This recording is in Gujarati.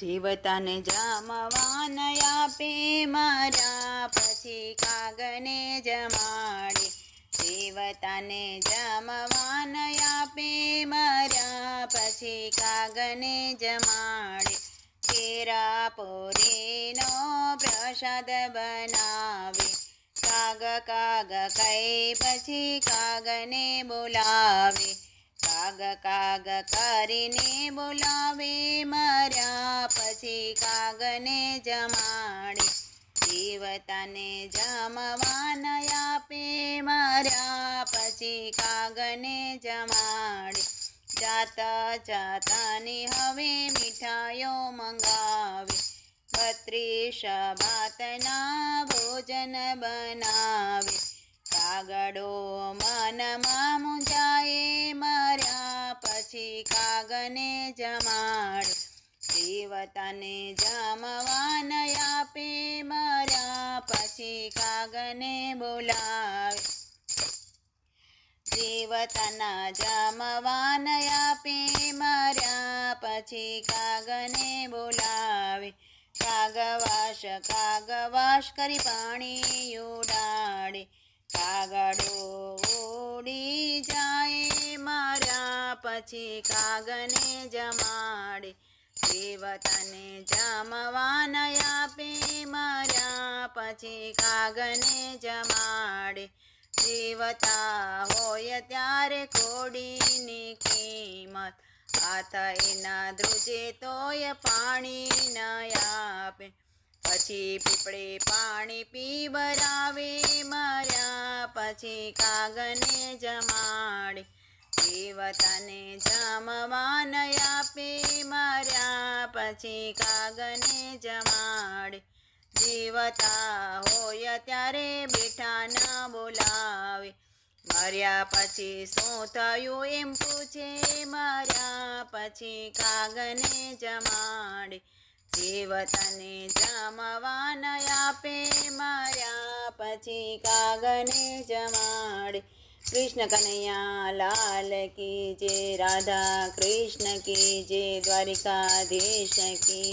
જીવતાને જમવાન આપે મર્યા પછી કાગને જમાડે. જીવતાને જમવાન આપે મર્યા પછી કાગને જમાડે. કેરા પૂરીનો પ્રસાદ બનાવે. કાગ કાગ કહી પછી કાગને બોલાવે. કાગ કાગ કરીને બોલાવે મર્યા પછી કાગને જમાડે. જીવતાને જમવાન આપે મર્યા પછી કાગને જમાડે. જાતા જાતાની હવે મીઠાઈઓ મંગાવે. 32 ભાતના ભોજન બનાવે. કાગડો મનમાં મૂંઝાય મર્યા પછી કાગને જમાડે. જીવતાને જમવાન આપે મર્યા પછી કાગને બોલાવે. જીવતાના જમવાન આપે મર્યા પછી કાગને બોલાવે. કાગવાશ કરી પાણી ઉડાડે. કાગડો ઉડી જાય મર્યા પછી કાગને જમાડે. જીવતાને જમવાન આપે મર્યા પછી કાગને જમાડે. જીવતા હોય ત્યારે કોડીની કિંમત. હાથ એના ધ્રુજે તોય પાણી ન આપે. પછી પીપળે પાણી પીવરાવે મર્યા પછી કાગને જમાડે. જીવતાને જમવાન આપે મર્યા પછી કાગને જમાડે. જીવતા હોય ત્યારે બેઠા ન બોલાવે. મર્યા પછી શું થયું એમ પૂછે મર્યા પછી કાગને જમાડે. જીવતાને જમવાન આપે મર્યા પછી કાગને જમાડે. કૃષ્ણ કનૈયા લાલ કી જય. રાધા કૃષ્ણ કી જય. દ્વારિકાધીશ કી